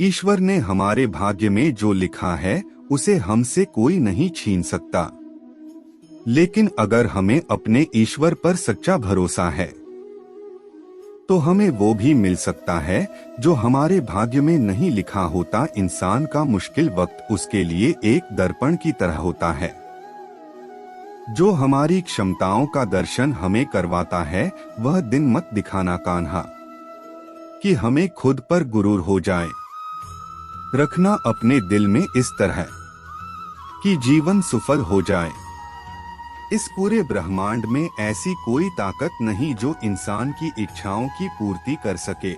ईश्वर ने हमारे भाग्य में जो लिखा है उसे हमसे कोई नहीं छीन सकता। लेकिन अगर हमें अपने ईश्वर पर सच्चा भरोसा है तो हमें वो भी मिल सकता है जो हमारे भाग्य में नहीं लिखा होता। इंसान का मुश्किल वक्त उसके लिए एक दर्पण की तरह होता है जो हमारी क्षमताओं का दर्शन हमें करवाता है। वह दिन मत दिखाना कान्हा कि हमें खुद पर गुरूर हो जाए। रखना अपने दिल में इस तरह कि जीवन सफल हो जाए। इस पूरे ब्रह्मांड में ऐसी कोई ताकत नहीं जो इंसान की इच्छाओं की पूर्ति कर सके,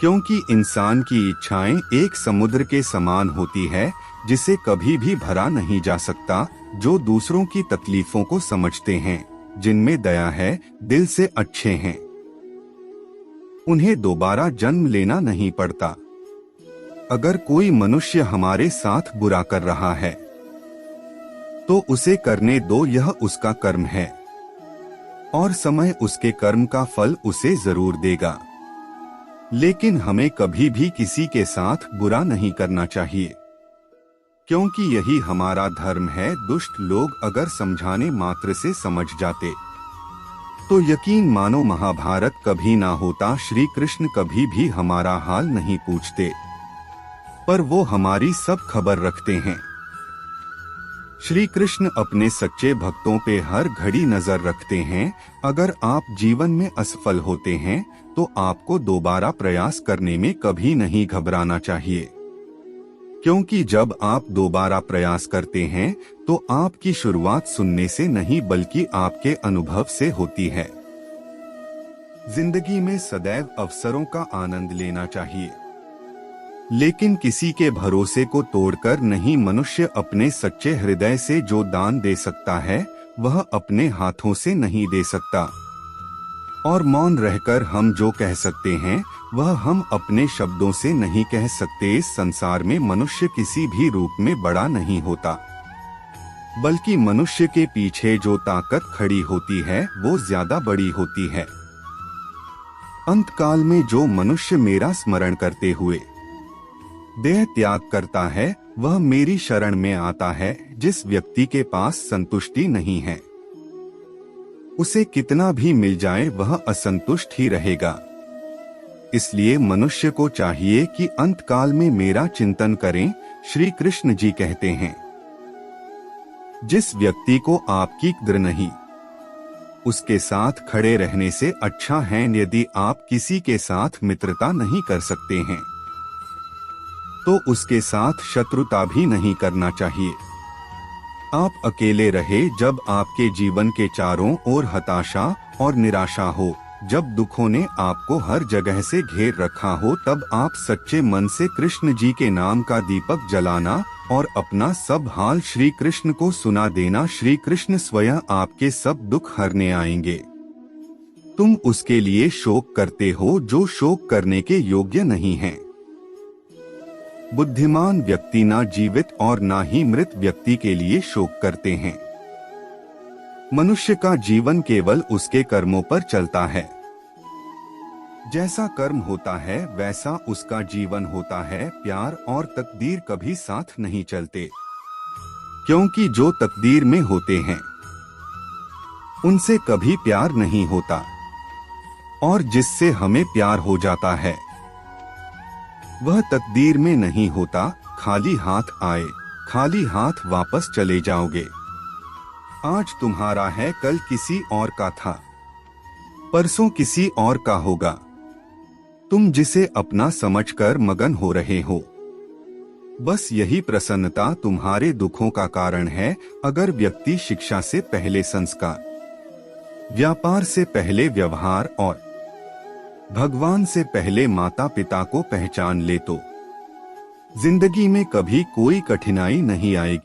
क्योंकि इंसान की इच्छाएं एक समुद्र के समान होती है जिसे कभी भी भरा नहीं जा सकता। जो दूसरों की तकलीफों को समझते हैं, जिनमें दया है, दिल से अच्छे हैं, उन्हें दोबारा जन्म लेना नहीं पड़ता। अगर कोई मनुष्य हमारे साथ बुरा कर रहा है तो उसे करने दो, यह उसका कर्म है और समय उसके कर्म का फल उसे जरूर देगा। लेकिन हमें कभी भी किसी के साथ बुरा नहीं करना चाहिए, क्योंकि यही हमारा धर्म है। दुष्ट लोग अगर समझाने मात्र से समझ जाते तो यकीन मानो महाभारत कभी ना होता। श्री कृष्ण कभी भी हमारा हाल नहीं पूछते, पर वो हमारी सब खबर रखते हैं। श्री कृष्ण अपने सच्चे भक्तों पे हर घड़ी नजर रखते हैं। अगर आप जीवन में असफल होते हैं तो आपको दोबारा प्रयास करने में कभी नहीं घबराना चाहिए, क्योंकि जब आप दोबारा प्रयास करते हैं तो आपकी शुरुआत सुनने से नहीं बल्कि आपके अनुभव से होती है। जिंदगी में सदैव अवसरों का आनंद लेना चाहिए, लेकिन किसी के भरोसे को तोड़कर नहीं। मनुष्य अपने सच्चे हृदय से जो दान दे सकता है वह अपने हाथों से नहीं दे सकता। और मौन रहकर हम जो कह सकते हैं वह हम अपने शब्दों से नहीं कह सकते। इस संसार में मनुष्य किसी भी रूप में बड़ा नहीं होता, बल्कि मनुष्य के पीछे जो ताकत खड़ी होती है वो ज्यादा बड़ी होती है। अंतकाल में जो मनुष्य मेरा स्मरण करते हुए देह त्याग करता है वह मेरी शरण में आता है। जिस व्यक्ति के पास संतुष्टि नहीं है उसे कितना भी मिल जाए वह असंतुष्ट ही रहेगा। इसलिए मनुष्य को चाहिए कि अंतकाल में मेरा चिंतन करें। श्री कृष्ण जी कहते हैं, जिस व्यक्ति को आपकी कद्र नहीं उसके साथ खड़े रहने से अच्छा है। यदि आप किसी के साथ मित्रता नहीं कर सकते हैं तो उसके साथ शत्रुता भी नहीं करना चाहिए। आप अकेले रहे जब आपके जीवन के चारों ओर हताशा और निराशा हो, जब दुखों ने आपको हर जगह से घेर रखा हो, तब आप सच्चे मन से कृष्ण जी के नाम का दीपक जलाना और अपना सब हाल श्री कृष्ण को सुना देना। श्री कृष्ण स्वयं आपके सब दुख हरने आएंगे। तुम उसके लिए शोक करते हो जो शोक करने के योग्य नहीं है। बुद्धिमान व्यक्ति ना जीवित और ना ही मृत व्यक्ति के लिए शोक करते हैं। मनुष्य का जीवन केवल उसके कर्मों पर चलता है। जैसा कर्म होता है वैसा उसका जीवन होता है। प्यार और तकदीर कभी साथ नहीं चलते, क्योंकि जो तकदीर में होते हैं उनसे कभी प्यार नहीं होता, और जिससे हमें प्यार हो जाता है वह तकदीर में नहीं होता। खाली हाथ आए खाली हाथ वापस चले जाओगे। आज तुम्हारा है, कल किसी और का था, परसों किसी और का होगा। तुम जिसे अपना समझकर मगन हो रहे हो, बस यही प्रसन्नता तुम्हारे दुखों का कारण है। अगर व्यक्ति शिक्षा से पहले संस्कार, व्यापार से पहले व्यवहार और भगवान से पहले माता पिता को पहचान ले तो जिंदगी में कभी कोई कठिनाई नहीं आएगी।